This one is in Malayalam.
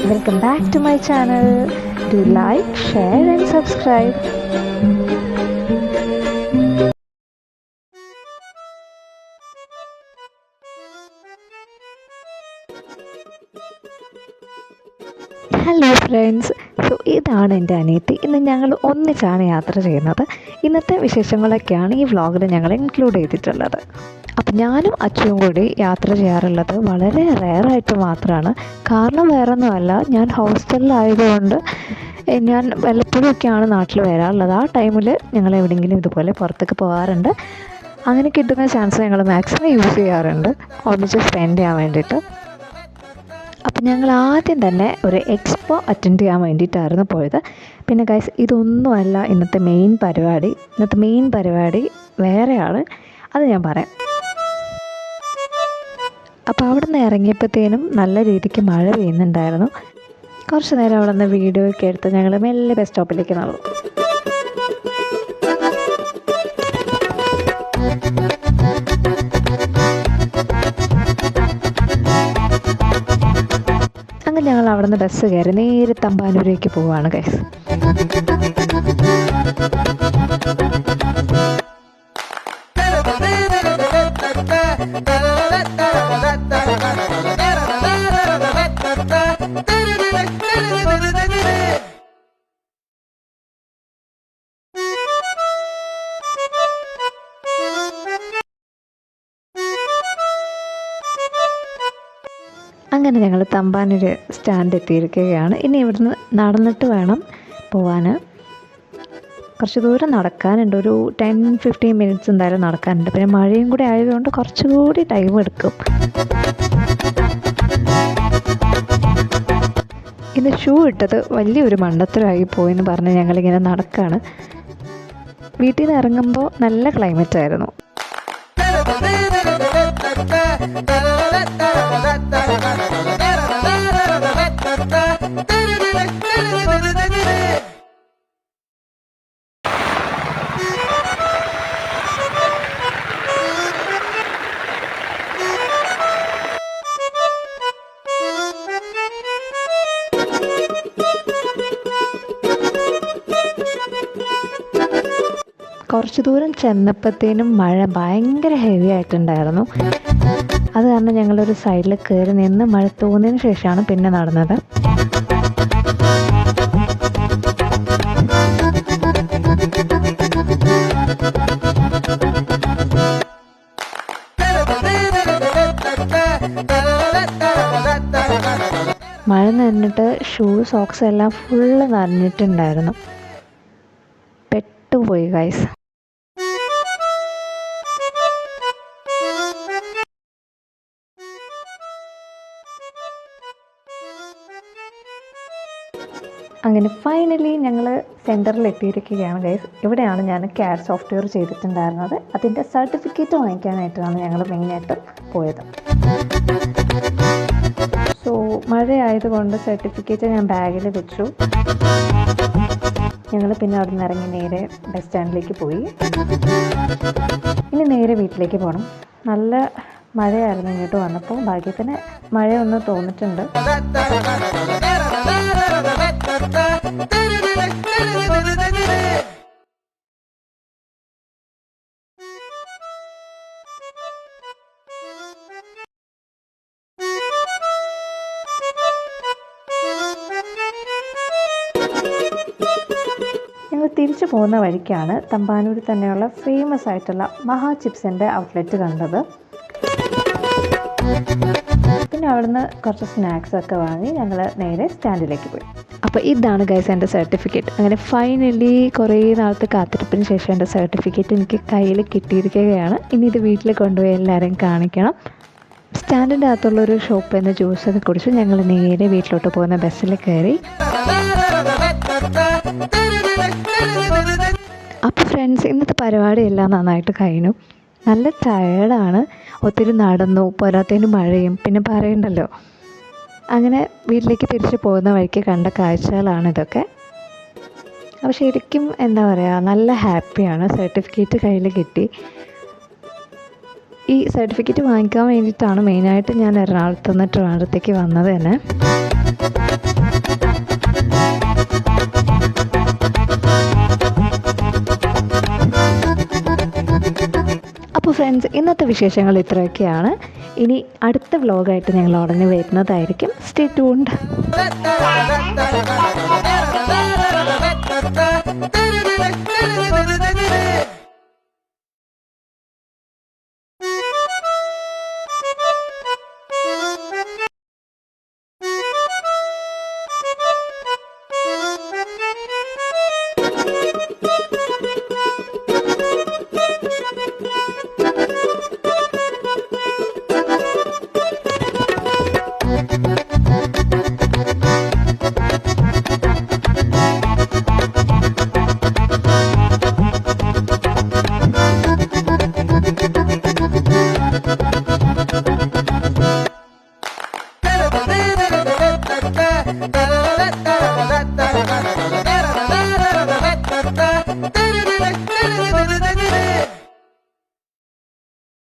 Welcome back to my channel. Do like, share and subscribe. Hello friends, ഇതാണ് എൻ്റെ അനിയത്തി. ഇന്ന് ഞങ്ങൾ ഒന്നിച്ചാണ് യാത്ര ചെയ്യുന്നത്. ഇന്നത്തെ വിശേഷങ്ങളൊക്കെയാണ് ഈ വ്ളോഗിൽ ഞങ്ങൾ ഇൻക്ലൂഡ് ചെയ്തിട്ടുള്ളത്. അപ്പം ഞാനും അച്ഛനും കൂടി യാത്ര ചെയ്യാറുള്ളത് വളരെ റെയറായിട്ട് മാത്രമാണ്. കാരണം വേറൊന്നുമല്ല, ഞാൻ ഹോസ്റ്റലിലായതുകൊണ്ട് ഞാൻ വല്ലപ്പോഴൊക്കെയാണ് നാട്ടിൽ വരാറുള്ളത്. ആ ടൈമിൽ ഞങ്ങൾ എവിടെയെങ്കിലും ഇതുപോലെ പുറത്തേക്ക് പോകാറുണ്ട്. അങ്ങനെ കിട്ടുന്ന ചാൻസ് ഞങ്ങൾ മാക്സിമം യൂസ് ചെയ്യാറുണ്ട് ഒന്നിച്ച് സ്പെൻഡ് ചെയ്യാൻ വേണ്ടിയിട്ട്. അപ്പം ഞങ്ങൾ ആദ്യം തന്നെ ഒരു എക്സ്പോ അറ്റൻഡ് ചെയ്യാൻ വേണ്ടിയിട്ടായിരുന്നു പോയത്. പിന്നെ ഗൈസ്, ഇതൊന്നുമല്ല ഇന്നത്തെ മെയിൻ പരിപാടി. ഇന്നത്തെ മെയിൻ പരിപാടി വേറെയാണ്, അത് ഞാൻ പറയാം. അപ്പോൾ അവിടെ നിന്ന് ഇറങ്ങിയപ്പോഴത്തേനും നല്ല രീതിക്ക് മഴ പെയ്യുന്നുണ്ടായിരുന്നു. കുറച്ച് നേരം അവിടെ നിന്ന് വീഡിയോ ഒക്കെ എടുത്ത് ഞങ്ങൾ മെല്ലെ ബസ് സ്റ്റോപ്പിലേക്ക് നടന്നു. അങ്ങനെ ഞങ്ങൾ അവിടെ നിന്ന് ബസ് കയറി നേരെ തമ്പാനൂരേക്ക് പോവുകയാണ് ഗൈസ്. അങ്ങനെ ഞങ്ങൾ തമ്പാനൂർ സ്റ്റാൻഡ് എത്തിയിരിക്കുകയാണ്. ഇനി ഇവിടുന്ന് നടന്നിട്ട് വേണം പോവാൻ. കുറച്ച് ദൂരം നടക്കാനുണ്ട്, ഒരു 10-15 മിനിറ്റ്സ് എന്തായാലും നടക്കാനുണ്ട്. പിന്നെ മഴയും കൂടി ആയതുകൊണ്ട് കുറച്ചുകൂടി ടൈം എടുക്കും. ഇന്ന് ഷൂ ഇട്ടത് വലിയൊരു മണ്ടത്തരമായി പോയെന്ന് പറഞ്ഞ് ഞങ്ങളിങ്ങനെ നടക്കുകയാണ്. വീട്ടിൽ നിന്ന് ഇറങ്ങുമ്പോൾ നല്ല ക്ലൈമറ്റ് ആയിരുന്നു. കുറച്ച് ദൂരം ചെന്നപ്പോഴത്തേനും മഴ ഭയങ്കര ഹെവി ആയിട്ടുണ്ടായിരുന്നു. അത് കാരണം ഞങ്ങളൊരു സൈഡിൽ കയറി നിന്ന് മഴ തോന്നിയതിന് ശേഷമാണ് പിന്നെ നടന്നത്. മഴ നനഞ്ഞിട്ട് ഷൂ സോക്സ് എല്ലാം ഫുള്ള് നനഞ്ഞിട്ടുണ്ടായിരുന്നു. പെട്ടുപോയി ഗൈസ്. അങ്ങനെ ഫൈനലി ഞങ്ങൾ സെൻറ്ററിൽ എത്തിയിരിക്കുകയാണ് ഗൈസ്. ഇവിടെയാണ് ഞാൻ CAD സോഫ്റ്റ്വെയർ ചെയ്തിട്ടുണ്ടായിരുന്നത്. അതിൻ്റെ സർട്ടിഫിക്കറ്റ് വാങ്ങിക്കാനായിട്ടാണ് ഞങ്ങൾ മെയിനായിട്ട് പോയത്. മഴ ആയതുകൊണ്ട് സർട്ടിഫിക്കറ്റ് ഞാൻ ബാഗിൽ വെച്ചു. ഞങ്ങൾ പിന്നെ അവിടെ നിന്ന് ഇറങ്ങി നേരെ ബസ് സ്റ്റാൻഡിലേക്ക് പോയി. ഇനി നേരെ വീട്ടിലേക്ക് പോകണം. നല്ല മഴയായിരുന്നു ഇങ്ങോട്ട് വന്നപ്പോൾ. ഭാഗ്യത്തിന് മഴയൊന്ന് തോന്നിട്ടുണ്ട്. ഞങ്ങൾ തിരിച്ചു പോകുന്ന വഴിക്കാണ് തമ്പാനൂരിൽ തന്നെയുള്ള ഫേമസ് ആയിട്ടുള്ള മഹാ ചിപ്സിൻ്റെ ഔട്ട്ലെറ്റ് കണ്ടത്. പിന്നെ അവിടുന്ന് കുറച്ച് സ്നാക്സൊക്കെ വാങ്ങി ഞങ്ങൾ നേരെ സ്റ്റാൻഡിലേക്ക് പോയി. അപ്പോൾ ഇതാണ് ഗൈസ് എൻ്റെ സർട്ടിഫിക്കറ്റ്. അങ്ങനെ ഫൈനലി കുറേ നാളത്തെ കാത്തിരിപ്പിന് ശേഷം എൻ്റെ സർട്ടിഫിക്കറ്റ് എനിക്ക് കയ്യിൽ കിട്ടിയിരിക്കുകയാണ്. ഇനി ഇത് വീട്ടിൽ കൊണ്ടുപോയി എല്ലാവരെയും കാണിക്കണം. സ്റ്റാൻഡിൻ്റെ അകത്തുള്ളൊരു ഷോപ്പിൽ നിന്ന് ജ്യൂസൊക്കെ കുടിച്ച് ഞങ്ങൾ നേരെ വീട്ടിലോട്ട് പോകുന്ന ബസ്സിൽ കയറി. അപ്പോൾ ഫ്രണ്ട്സ്, ഇന്നത്തെ പരിപാടിയെല്ലാം നന്നായിട്ട് കഴിഞ്ഞു. നല്ല ടയേർഡാണ്, ഒത്തിരി നടന്നു, പോരാത്തതിന് മഴയും പിന്നെ പറയണ്ടല്ലോ. അങ്ങനെ വീട്ടിലേക്ക് തിരിച്ചു പോകുന്ന വഴിക്ക് കണ്ട കാഴ്ചകളാണ് ഇതൊക്കെ. അപ്പോൾ ശരിക്കും എന്താ പറയുക, നല്ല ഹാപ്പിയാണ്. സർട്ടിഫിക്കറ്റ് കയ്യിൽ കിട്ടി. ഈ സർട്ടിഫിക്കറ്റ് വാങ്ങിക്കാൻ വേണ്ടിയിട്ടാണ് മെയിനായിട്ട് ഞാൻ എറണാകുളത്ത് നിന്ന് ട്രിവാൻഡ്രത്തേക്ക് വന്നത് തന്നെ. വിശേഷങ്ങൾ ഇത്രയൊക്കെയാണ്. ഇനി അടുത്ത വ്ലോഗായിട്ട് ഞങ്ങൾ ഉടനെ വരുന്നതായിരിക്കും. Stay tuned.